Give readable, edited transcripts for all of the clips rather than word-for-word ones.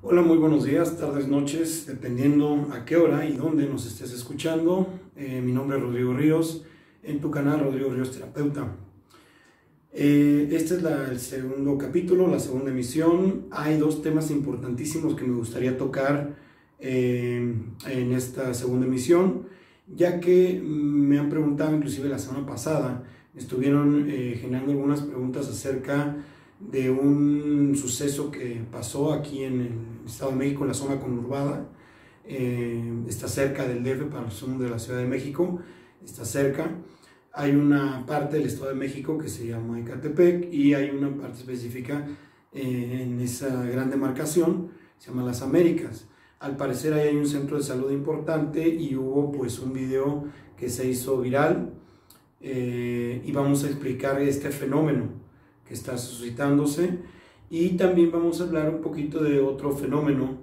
Hola, muy buenos días, tardes, noches, dependiendo a qué hora y dónde nos estés escuchando. Mi nombre es Rodrigo Ríos, en tu canal Rodrigo Ríos Terapeuta. Este es el segundo capítulo, la segunda emisión. Hay dos temas importantísimos que me gustaría tocar en esta segunda emisión, ya que me han preguntado, inclusive la semana pasada, me estuvieron generando algunas preguntas acerca de un suceso que pasó aquí en el Estado de México, en la zona conurbada. Está cerca del DF, para los de la Ciudad de México, está cerca. Hay una parte del Estado de México que se llama Ecatepec y hay una parte específica en esa gran demarcación, se llama Las Américas. Al parecer ahí hay un centro de salud importante y hubo pues un video que se hizo viral y vamos a explicar este fenómeno que está suscitándose, y también vamos a hablar un poquito de otro fenómeno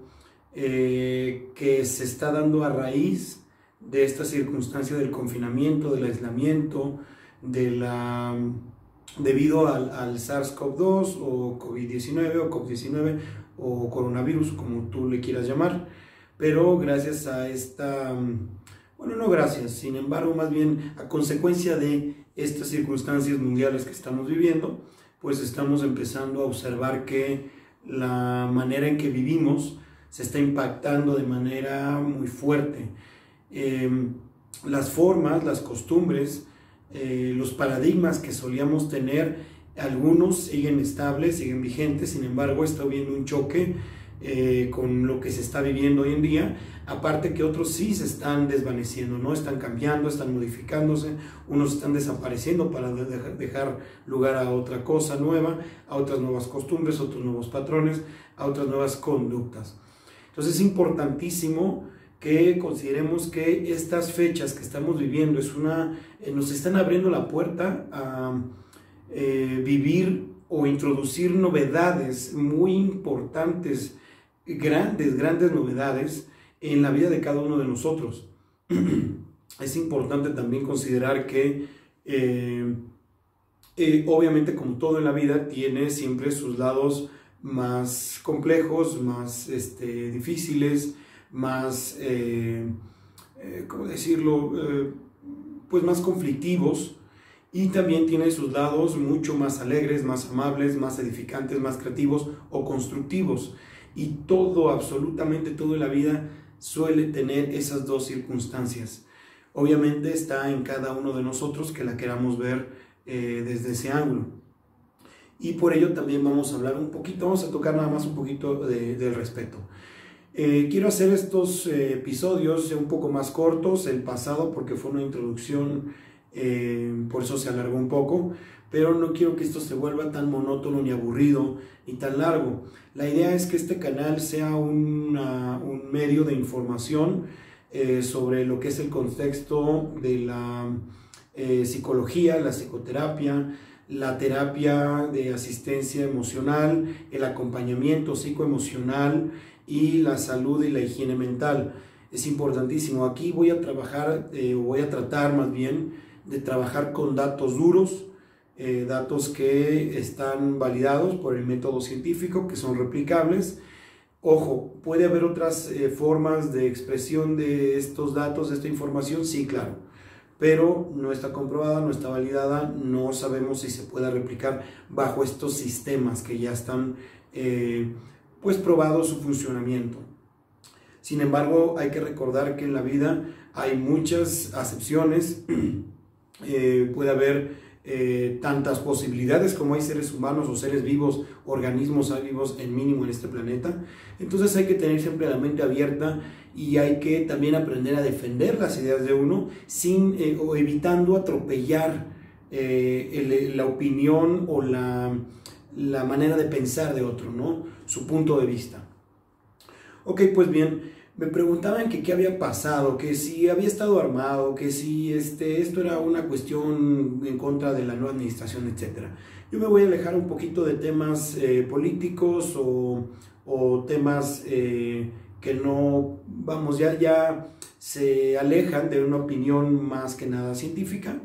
que se está dando a raíz de esta circunstancia del confinamiento, del aislamiento, debido al SARS-CoV-2 o COVID-19 o COV-19 o coronavirus, como tú le quieras llamar. Pero gracias a esta, bueno, no gracias, sin embargo, más bien a consecuencia de estas circunstancias mundiales que estamos viviendo, pues estamos empezando a observar que la manera en que vivimos se está impactando de manera muy fuerte. Las formas, las costumbres, los paradigmas que solíamos tener, algunos siguen estables, siguen vigentes. Sin embargo, está habiendo un choque con lo que se está viviendo hoy en día, aparte que otros sí se están desvaneciendo, ¿no? Están cambiando, están modificándose, unos están desapareciendo para dejar lugar a otra cosa nueva, a otras nuevas costumbres, a otros nuevos patrones, a otras nuevas conductas. Entonces es importantísimo que consideremos que estas fechas que estamos viviendo nos están abriendo la puerta a vivir o introducir novedades muy importantes, grandes novedades en la vida de cada uno de nosotros. Es importante también considerar que obviamente, como todo en la vida, tiene siempre sus lados más complejos, más difíciles, más, ¿cómo decirlo? Pues más conflictivos, y también tiene sus lados mucho más alegres, más amables, más edificantes, más creativos o constructivos. Y todo, absolutamente todo en la vida suele tener esas dos circunstancias. Obviamente está en cada uno de nosotros que la queramos ver desde ese ángulo. Y por ello también vamos a hablar un poquito, vamos a tocar nada más un poquito del respeto. Quiero hacer estos episodios un poco más cortos, el pasado porque fue una introducción, por eso se alargó un poco, pero no quiero que esto se vuelva tan monótono ni aburrido ni tan largo. La idea es que este canal sea un medio de información sobre lo que es el contexto de la psicología, la psicoterapia, la terapia de asistencia emocional, el acompañamiento psicoemocional y la salud y la higiene mental. Es importantísimo. Aquí voy a trabajar, voy a tratar más bien de trabajar con datos duros, datos que están validados por el método científico, que son replicables. Ojo, ¿puede haber otras formas de expresión de estos datos, de esta información? Sí, claro, pero no está comprobada, no está validada, no sabemos si se puede replicar bajo estos sistemas que ya están pues probado su funcionamiento. Sin embargo, hay que recordar que en la vida hay muchas acepciones, puede haber tantas posibilidades como hay seres humanos o seres vivos, organismos vivos en mínimo en este planeta. Entonces hay que tener siempre la mente abierta y hay que también aprender a defender las ideas de uno sin o evitando atropellar la opinión o la manera de pensar de otro, ¿no? Su punto de vista. Ok, pues bien, me preguntaban que qué había pasado, que si había estado armado, que si esto era una cuestión en contra de la nueva administración, etc. Yo me voy a alejar un poquito de temas políticos o temas que no, vamos, ya se alejan de una opinión más que nada científica,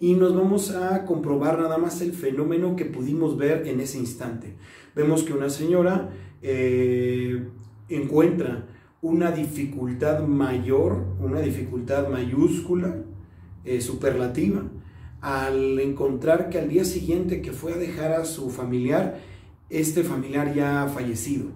y nos vamos a comprobar nada más el fenómeno que pudimos ver en ese instante. Vemos que una señora encuentra una dificultad mayor, una dificultad mayúscula, superlativa, al encontrar que al día siguiente que fue a dejar a su familiar, este familiar ya ha fallecido.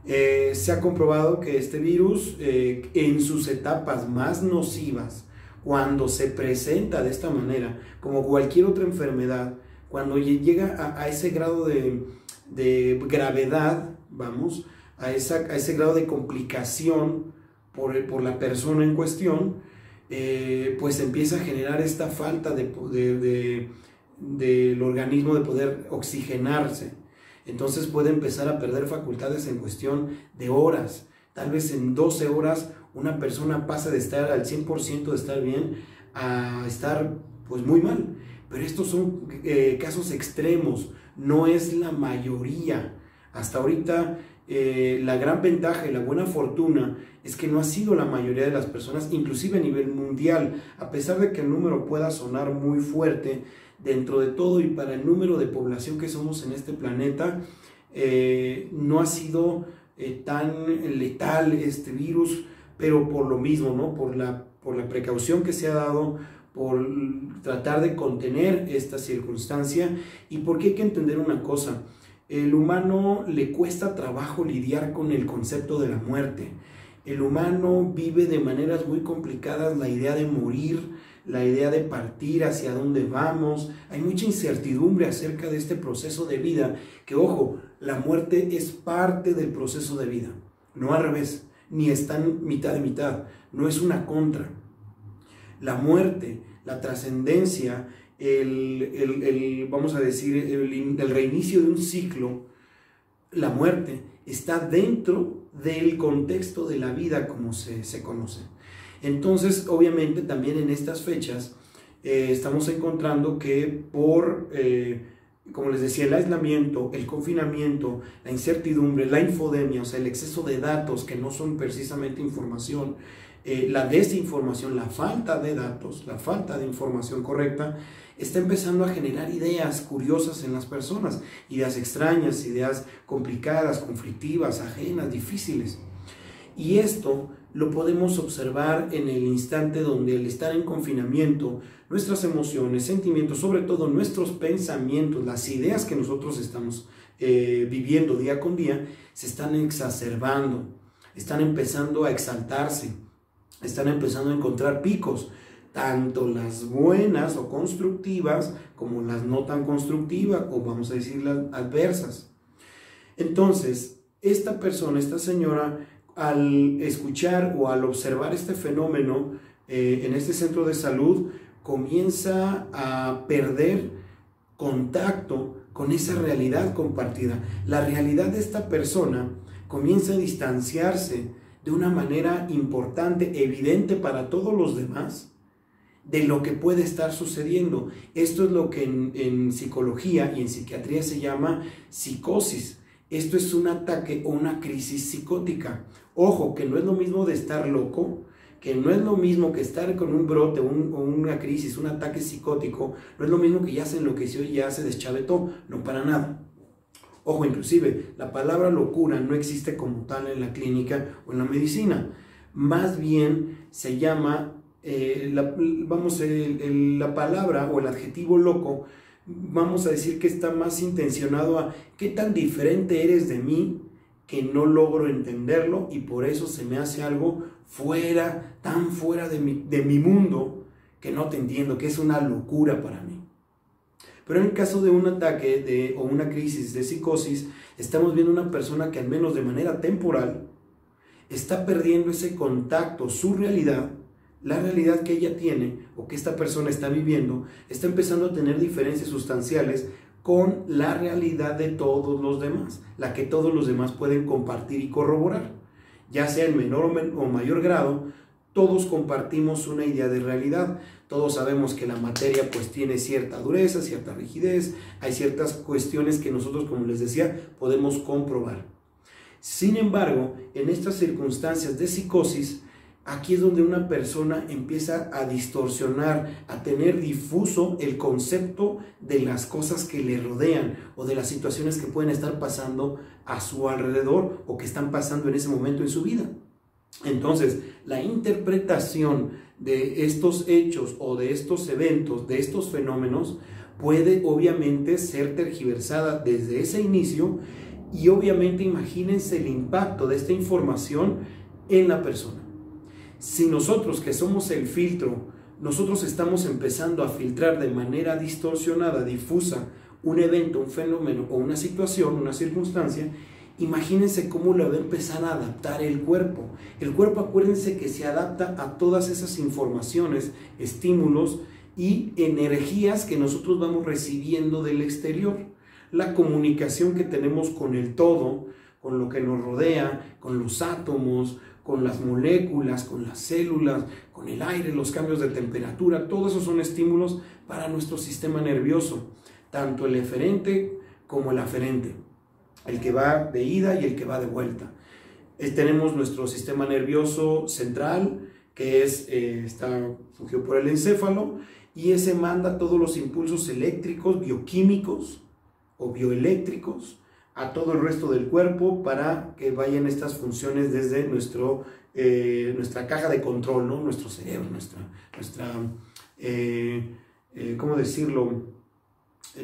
Se ha comprobado que este virus, en sus etapas más nocivas, cuando se presenta de esta manera, como cualquier otra enfermedad, cuando llega a ese grado de gravedad, vamos, a ese grado de complicación por la persona en cuestión, pues empieza a generar esta falta del organismo de poder oxigenarse. Entonces puede empezar a perder facultades en cuestión de horas. Tal vez en 12 horas una persona pasa de estar al 100% de estar bien a estar pues muy mal. Pero estos son casos extremos, no es la mayoría. Hasta ahorita la gran ventaja y la buena fortuna es que no ha sido la mayoría de las personas, inclusive a nivel mundial, a pesar de que el número pueda sonar muy fuerte, dentro de todo y para el número de población que somos en este planeta, no ha sido tan letal este virus, pero por lo mismo, ¿no? Por la precaución que se ha dado, por tratar de contener esta circunstancia, y porque hay que entender una cosa: el humano le cuesta trabajo lidiar con el concepto de la muerte. El humano vive de maneras muy complicadas la idea de morir, la idea de partir, hacia dónde vamos. Hay mucha incertidumbre acerca de este proceso de vida, que ojo, la muerte es parte del proceso de vida, no al revés, ni están mitad de mitad, no es una contra. La muerte, la trascendencia, vamos a decir, el reinicio de un ciclo, la muerte está dentro del contexto de la vida como se conoce. Entonces, obviamente, también en estas fechas estamos encontrando que como les decía, el aislamiento, el confinamiento, la incertidumbre, la infodemia, o sea, el exceso de datos que no son precisamente información, la desinformación, la falta de datos, la falta de información correcta, está empezando a generar ideas curiosas en las personas, ideas extrañas, ideas complicadas, conflictivas, ajenas, difíciles. Y esto lo podemos observar en el instante donde, al estar en confinamiento, nuestras emociones, sentimientos, sobre todo nuestros pensamientos, las ideas que nosotros estamos viviendo día con día, se están exacerbando, están empezando a exaltarse, están empezando a encontrar picos, tanto las buenas o constructivas como las no tan constructivas, o vamos a decir las adversas. Entonces, esta persona, esta señora, al escuchar o al observar este fenómeno en este centro de salud, comienza a perder contacto con esa realidad compartida. La realidad de esta persona comienza a distanciarse de una manera importante, evidente para todos los demás, de lo que puede estar sucediendo. Esto es lo que en psicología y en psiquiatría se llama psicosis. Esto es un ataque o una crisis psicótica. Ojo, que no es lo mismo de estar loco, que no es lo mismo que estar con un brote o una crisis, un ataque psicótico, no es lo mismo que ya se enloqueció y ya se deschavetó, no, para nada. Ojo, inclusive, la palabra locura no existe como tal en la clínica o en la medicina. Más bien se llama, la palabra o el adjetivo loco, vamos a decir que está más intencionado a qué tan diferente eres de mí que no logro entenderlo, y por eso se me hace algo fuera, tan fuera de mi mundo, que no te entiendo, que es una locura para mí. Pero en el caso de un ataque o una crisis de psicosis, estamos viendo una persona que, al menos de manera temporal, está perdiendo ese contacto, su realidad, la realidad que ella tiene o que esta persona está viviendo, está empezando a tener diferencias sustanciales con la realidad de todos los demás, la que todos los demás pueden compartir y corroborar. Ya sea en menor o mayor grado, todos compartimos una idea de realidad. Todos sabemos que la materia pues tiene cierta dureza, cierta rigidez, hay ciertas cuestiones que nosotros, como les decía, podemos comprobar. Sin embargo, en estas circunstancias de psicosis, aquí es donde una persona empieza a distorsionar, a tener difuso el concepto de las cosas que le rodean o de las situaciones que pueden estar pasando a su alrededor o que están pasando en ese momento en su vida. Entonces, la interpretación de estos hechos o de estos eventos, de estos fenómenos, puede obviamente ser tergiversada desde ese inicio y obviamente imagínense el impacto de esta información en la persona. Si nosotros, que somos el filtro, nosotros estamos empezando a filtrar de manera distorsionada, difusa, un evento, un fenómeno o una situación, una circunstancia, imagínense cómo le va a empezar a adaptar el cuerpo. El cuerpo, acuérdense que se adapta a todas esas informaciones, estímulos y energías que nosotros vamos recibiendo del exterior. La comunicación que tenemos con el todo, con lo que nos rodea, con los átomos, con las moléculas, con las células, con el aire, los cambios de temperatura, todos esos son estímulos para nuestro sistema nervioso, tanto el eferente como el aferente, el que va de ida y el que va de vuelta. Tenemos nuestro sistema nervioso central, que está surgido por el encéfalo, y ese manda todos los impulsos eléctricos, bioquímicos o bioeléctricos a todo el resto del cuerpo para que vayan estas funciones desde nuestra caja de control, ¿no? Nuestro cerebro, ¿cómo decirlo?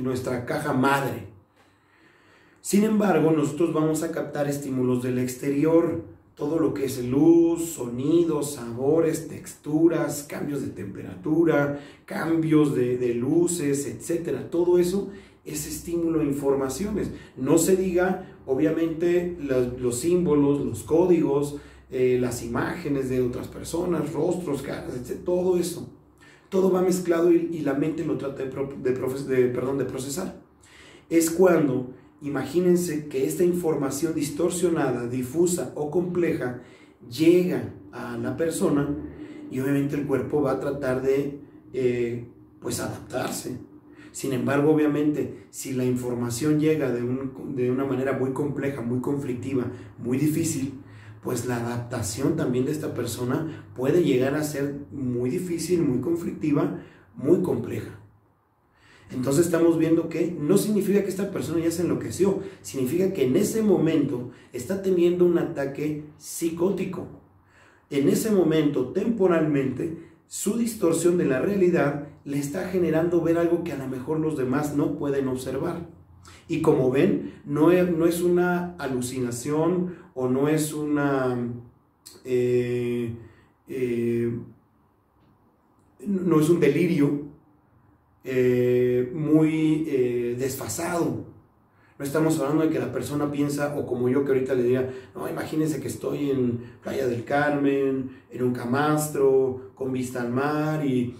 Nuestra caja madre. Sin embargo, nosotros vamos a captar estímulos del exterior, todo lo que es luz, sonidos, sabores, texturas, cambios de temperatura, cambios de luces, etcétera. Todo eso es estímulo de informaciones. No se diga, obviamente, los símbolos, los códigos, las imágenes de otras personas, rostros, caras, etc. Todo eso. Todo va mezclado y la mente lo trata de procesar. Es cuando, imagínense que esta información distorsionada, difusa o compleja llega a la persona y obviamente el cuerpo va a tratar de adaptarse. Sin embargo, obviamente, si la información llega de una manera muy compleja, muy conflictiva, muy difícil, pues la adaptación también de esta persona puede llegar a ser muy difícil, muy conflictiva, muy compleja. Entonces estamos viendo que no significa que esta persona ya se enloqueció, significa que en ese momento está teniendo un ataque psicótico. En ese momento, temporalmente, su distorsión de la realidad le está generando ver algo que a lo mejor los demás no pueden observar. Y como ven, no es una alucinación o no es no es un delirio muy desfasado. No estamos hablando de que la persona piensa, o como yo que ahorita le diría, no, imagínense que estoy en Playa del Carmen, en un camastro, con vista al mar y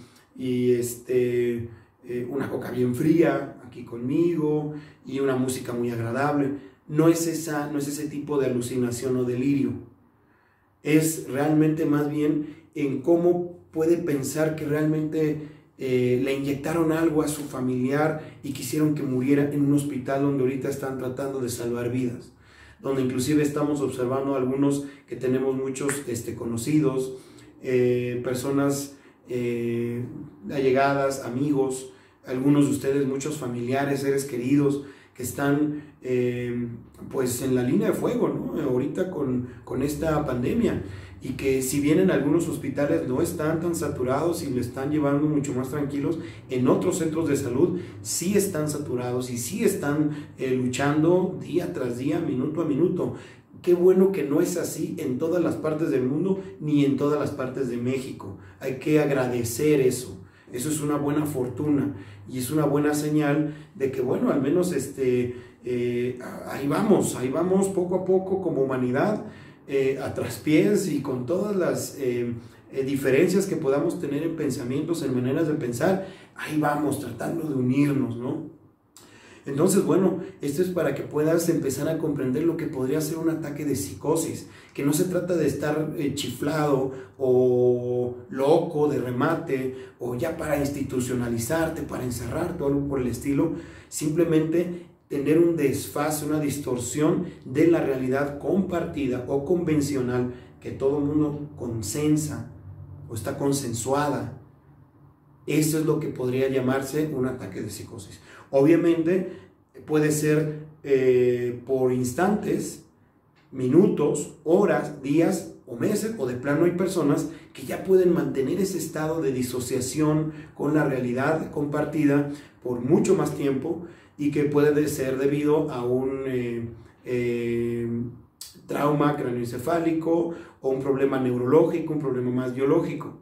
una coca bien fría aquí conmigo y una música muy agradable. No es ese tipo de alucinación o delirio. Es realmente más bien en cómo puede pensar que realmente le inyectaron algo a su familiar y quisieron que muriera en un hospital donde ahorita están tratando de salvar vidas, donde inclusive estamos observando algunos que tenemos muchos conocidos, personas allegadas, amigos, algunos de ustedes, muchos familiares, seres queridos que están pues en la línea de fuego, ¿no? Ahorita con esta pandemia, y que si bien en algunos hospitales no están tan saturados y lo están llevando mucho más tranquilos, en otros centros de salud sí están saturados y sí están luchando día tras día, minuto a minuto. Qué bueno que no es así en todas las partes del mundo ni en todas las partes de México. Hay que agradecer eso. Eso es una buena fortuna y es una buena señal de que, bueno, al menos ahí vamos poco a poco como humanidad, a traspiés y con todas las diferencias que podamos tener en pensamientos, en maneras de pensar, ahí vamos tratando de unirnos, ¿no? Entonces, bueno, esto es para que puedas empezar a comprender lo que podría ser un ataque de psicosis, que no se trata de estar chiflado o loco de remate o ya para institucionalizarte, para encerrarte o algo por el estilo. Simplemente tener un desfase, una distorsión de la realidad compartida o convencional que todo el mundo consensa o está consensuada. Eso es lo que podría llamarse un ataque de psicosis. Obviamente puede ser por instantes, minutos, horas, días o meses, o de plano hay personas que ya pueden mantener ese estado de disociación con la realidad compartida por mucho más tiempo y que puede ser debido a un trauma craneoencefálico o un problema neurológico, un problema más biológico,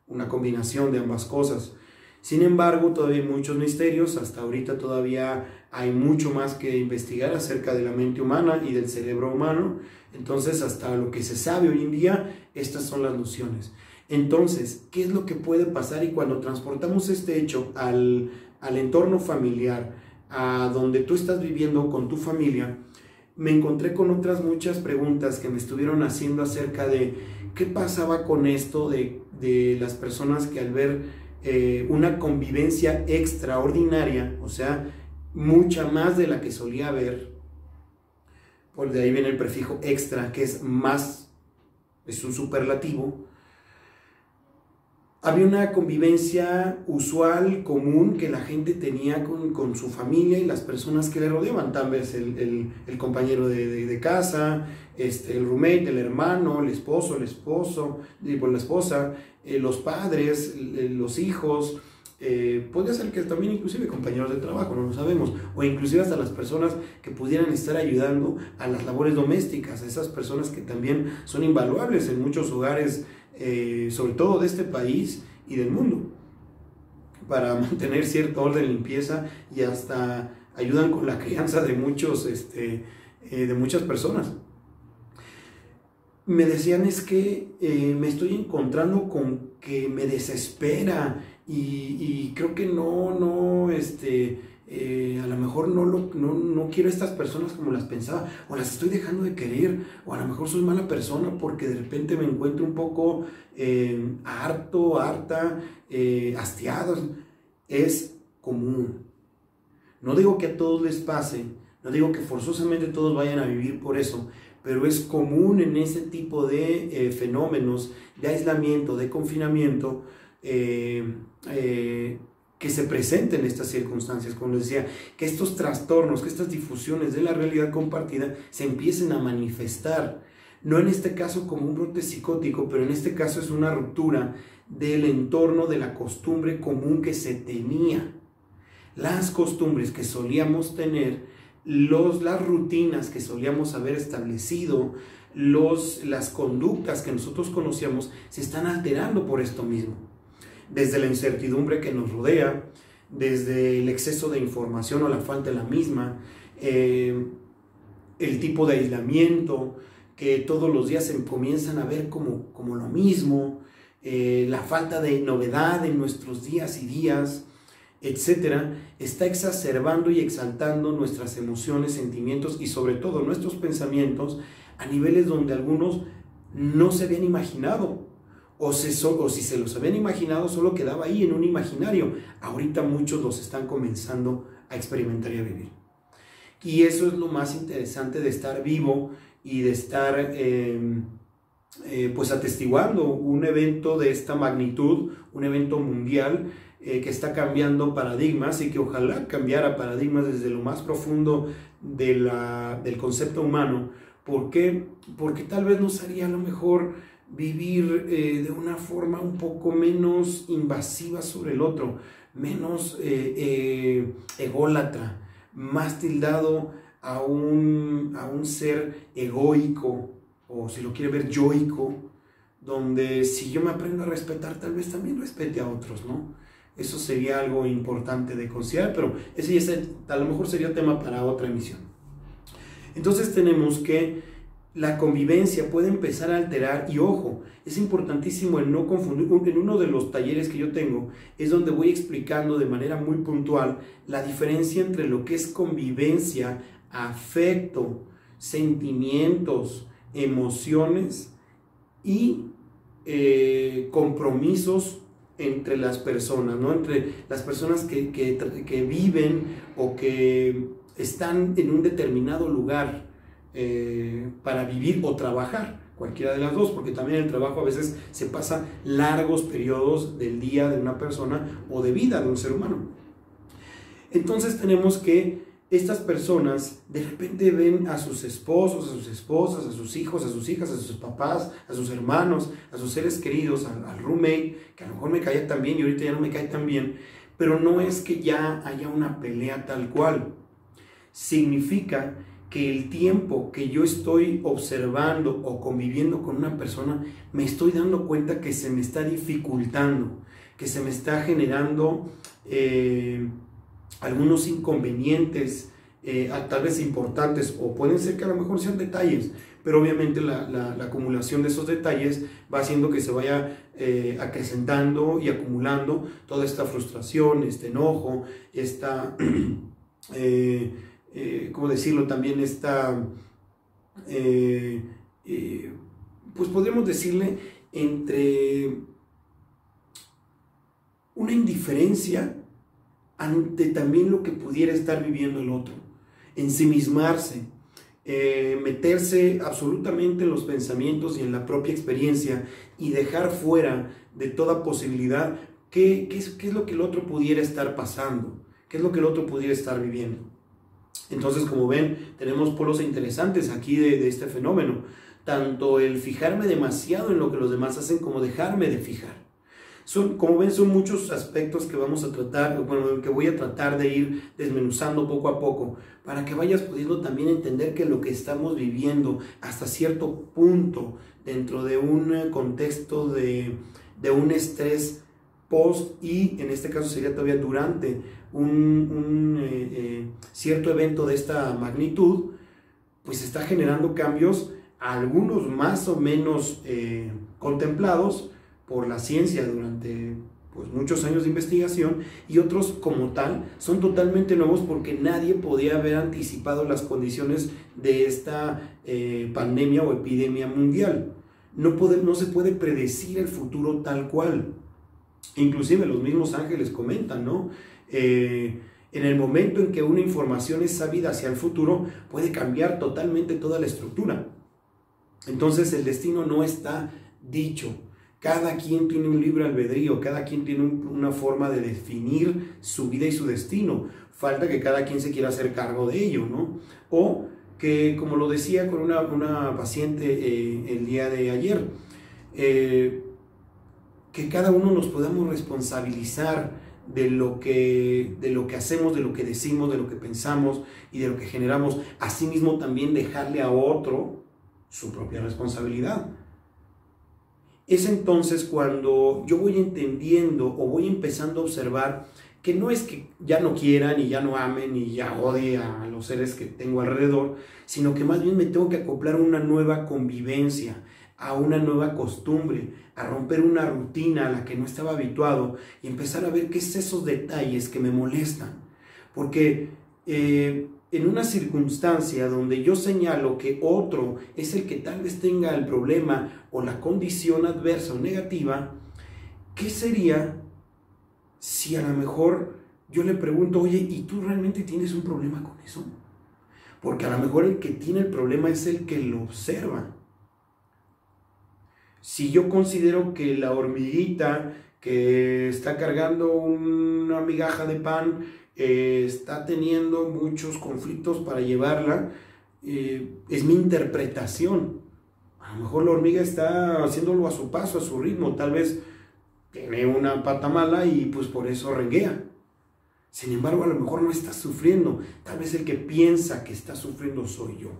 una combinación de ambas cosas. Sin embargo, todavía hay muchos misterios, hasta ahorita todavía hay mucho más que investigar acerca de la mente humana y del cerebro humano. Entonces, hasta lo que se sabe hoy en día, estas son las nociones. Entonces, ¿qué es lo que puede pasar? Y cuando transportamos este hecho al entorno familiar, a donde tú estás viviendo con tu familia, me encontré con otras muchas preguntas que me estuvieron haciendo acerca de qué pasaba con esto de las personas que al ver una convivencia extraordinaria, o sea, mucha más de la que solía haber, por de ahí viene el prefijo extra, que es más, es un superlativo. Había una convivencia usual, común, que la gente tenía con su familia y las personas que le rodeaban, tal vez el compañero de casa, el roommate, el hermano, el esposo, la esposa, los padres, los hijos, podría ser que también inclusive compañeros de trabajo, no lo sabemos, o inclusive hasta las personas que pudieran estar ayudando a las labores domésticas, esas personas que también son invaluables en muchos hogares, sobre todo de este país y del mundo, para mantener cierto orden, limpieza y hasta ayudan con la crianza de muchas personas. Me decían es que me estoy encontrando con que me desespera y creo que a lo mejor no quiero a estas personas como las pensaba, o las estoy dejando de querer, o a lo mejor soy mala persona porque de repente me encuentro un poco harta, hastiado. Es común. No digo que a todos les pase, no digo que forzosamente todos vayan a vivir por eso, pero es común en ese tipo de fenómenos de aislamiento, de confinamiento, que se presenten estas circunstancias, como les decía, que estos trastornos, que estas difusiones de la realidad compartida se empiecen a manifestar, no en este caso como un brote psicótico, pero en este caso es una ruptura del entorno, de la costumbre común que se tenía, las costumbres que solíamos tener, las rutinas que solíamos haber establecido, las conductas que nosotros conocíamos, se están alterando por esto mismo. Desde la incertidumbre que nos rodea, desde el exceso de información o la falta de la misma, el tipo de aislamiento, que todos los días se comienzan a ver como lo mismo, la falta de novedad en nuestros días y días, etcétera, está exacerbando y exaltando nuestras emociones, sentimientos y sobre todo nuestros pensamientos a niveles donde algunos no se habían imaginado. O si se los habían imaginado, solo quedaba ahí en un imaginario. Ahorita muchos los están comenzando a experimentar y a vivir. Y eso es lo más interesante de estar vivo y de estar pues atestiguando un evento de esta magnitud, un evento mundial que está cambiando paradigmas y que ojalá cambiara paradigmas desde lo más profundo del concepto humano. ¿Por qué? Porque tal vez nos haría a lo mejor vivir de una forma un poco menos invasiva sobre el otro, menos ególatra, más tildado a un ser egoico, o si lo quiere ver, yoico, donde si yo me aprendo a respetar, tal vez también respete a otros, ¿no? Eso sería algo importante de considerar, pero ese a lo mejor sería tema para otra emisión. Entonces tenemos que la convivencia puede empezar a alterar, y ojo, es importantísimo el no confundir. En uno de los talleres que yo tengo es donde voy explicando de manera muy puntual la diferencia entre lo que es convivencia, afecto, sentimientos, emociones y compromisos entre las personas, ¿no? Entre las personas que viven o que están en un determinado lugar para vivir o trabajar, cualquiera de las dos, porque también el trabajo a veces se pasa largos periodos del día de una persona o de vida de un ser humano. Entonces tenemos que estas personas de repente ven a sus esposos, a sus esposas, a sus hijos, a sus hijas, a sus papás, a sus hermanos, a sus seres queridos, al roommate, que a lo mejor me caía tan bien y ahorita ya no me cae tan bien, pero no es que ya haya una pelea tal cual. Significa que el tiempo que yo estoy observando o conviviendo con una persona, me estoy dando cuenta que se me está dificultando, que se me está generando algunos inconvenientes, tal vez importantes, o pueden ser que a lo mejor sean detalles, pero obviamente la acumulación de esos detalles va haciendo que se vaya acrecentando y acumulando toda esta frustración, este enojo, esta... ¿cómo decirlo? También esta, pues podríamos decirle, entre una indiferencia ante también lo que pudiera estar viviendo el otro, ensimismarse, meterse absolutamente en los pensamientos y en la propia experiencia y dejar fuera de toda posibilidad qué es lo que el otro pudiera estar pasando, qué es lo que el otro pudiera estar viviendo. Entonces, como ven, tenemos polos interesantes aquí de este fenómeno. Tanto el fijarme demasiado en lo que los demás hacen como dejarme de fijar. Como ven, son muchos aspectos que vamos a tratar, bueno, que voy a tratar de ir desmenuzando poco a poco, para que vayas pudiendo también entender que lo que estamos viviendo hasta cierto punto, dentro de un contexto de un estrés post y en este caso sería todavía durante un cierto evento de esta magnitud, pues está generando cambios, algunos más o menos contemplados por la ciencia durante pues, muchos años de investigación, y otros como tal son totalmente nuevos porque nadie podía haber anticipado las condiciones de esta pandemia o epidemia mundial. No se puede predecir el futuro tal cual. Inclusive los mismos ángeles comentan, ¿no? En el momento en que una información es sabida hacia el futuro, puede cambiar totalmente toda la estructura. Entonces el destino no está dicho. Cada quien tiene un libre albedrío, cada quien tiene una forma de definir su vida y su destino. Falta que cada quien se quiera hacer cargo de ello, ¿no? O que, como lo decía con una paciente el día de ayer, que cada uno nos podamos responsabilizar de lo que hacemos, de lo que decimos, de lo que pensamos y de lo que generamos. Asimismo, también dejarle a otro su propia responsabilidad. Es entonces cuando yo voy entendiendo o voy empezando a observar que no es que ya no quieran y ya no amen y ya odie a los seres que tengo alrededor, sino que más bien me tengo que acoplar a una nueva convivencia, a una nueva costumbre, a romper una rutina a la que no estaba habituado y empezar a ver qué es esos detalles que me molestan. Porque en una circunstancia donde yo señalo que otro es el que tal vez tenga el problema o la condición adversa o negativa, ¿qué sería si a lo mejor yo le pregunto, oye, ¿y tú realmente tienes un problema con eso? Porque a lo mejor el que tiene el problema es el que lo observa. Si yo considero que la hormiguita que está cargando una migaja de pan está teniendo muchos conflictos para llevarla, es mi interpretación. A lo mejor la hormiga está haciéndolo a su paso, a su ritmo, tal vez tiene una pata mala y pues por eso renguea. Sin embargo, a lo mejor no está sufriendo, tal vez el que piensa que está sufriendo soy yo.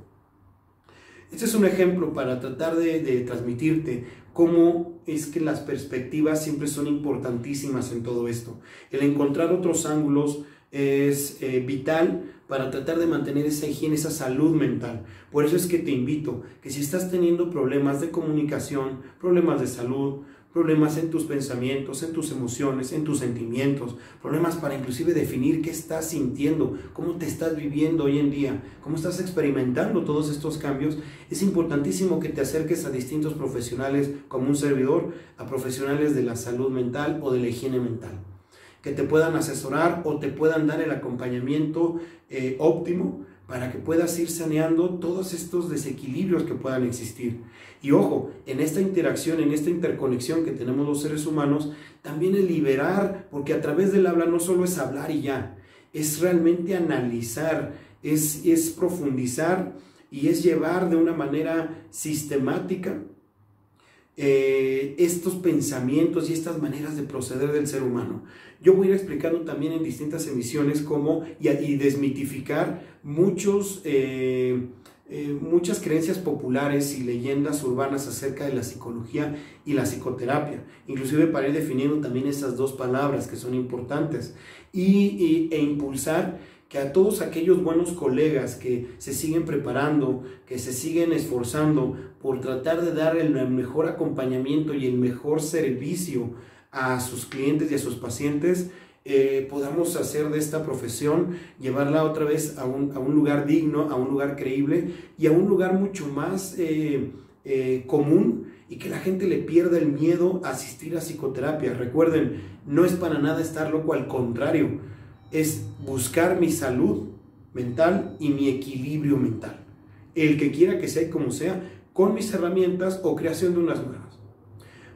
Este es un ejemplo para tratar de transmitirte cómo es que las perspectivas siempre son importantísimas en todo esto. El encontrar otros ángulos es vital para tratar de mantener esa higiene, esa salud mental. Por eso es que te invito que si estás teniendo problemas de comunicación, problemas de salud, problemas en tus pensamientos, en tus emociones, en tus sentimientos, problemas para inclusive definir qué estás sintiendo, cómo te estás viviendo hoy en día, cómo estás experimentando todos estos cambios, es importantísimo que te acerques a distintos profesionales como un servidor, a profesionales de la salud mental o de la higiene mental. que te puedan asesorar o te puedan dar el acompañamiento óptimo para que puedas ir saneando todos estos desequilibrios que puedan existir. Y ojo, en esta interacción, en esta interconexión que tenemos los seres humanos, también el liberar, porque a través del habla no solo es hablar y ya, es realmente analizar, es profundizar y es llevar de una manera sistemática estos pensamientos y estas maneras de proceder del ser humano. Yo voy a ir explicando también en distintas emisiones cómo y desmitificar muchas creencias populares y leyendas urbanas acerca de la psicología y la psicoterapia, inclusive para ir definiendo también esas dos palabras que son importantes e impulsar que a todos aquellos buenos colegas que se siguen preparando, que se siguen esforzando por tratar de dar el mejor acompañamiento y el mejor servicio a sus clientes y a sus pacientes, podamos hacer de esta profesión, llevarla otra vez a un lugar digno, a un lugar creíble y a un lugar mucho más común, y que la gente le pierda el miedo a asistir a psicoterapia. Recuerden, no es para nada estar loco, al contrario, es buscar mi salud mental y mi equilibrio mental. El que quiera que sea y como sea, con mis herramientas o creación de unas nuevas.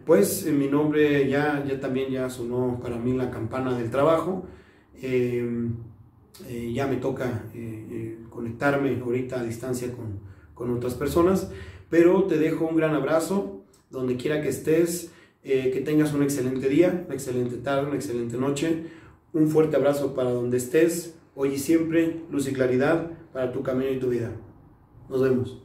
Pues mi nombre ya también sonó para mí la campana del trabajo. Ya me toca conectarme ahorita a distancia con otras personas, pero te dejo un gran abrazo donde quiera que estés, que tengas un excelente día, una excelente tarde, una excelente noche. Un fuerte abrazo para donde estés, hoy y siempre, luz y claridad para tu camino y tu vida. Nos vemos.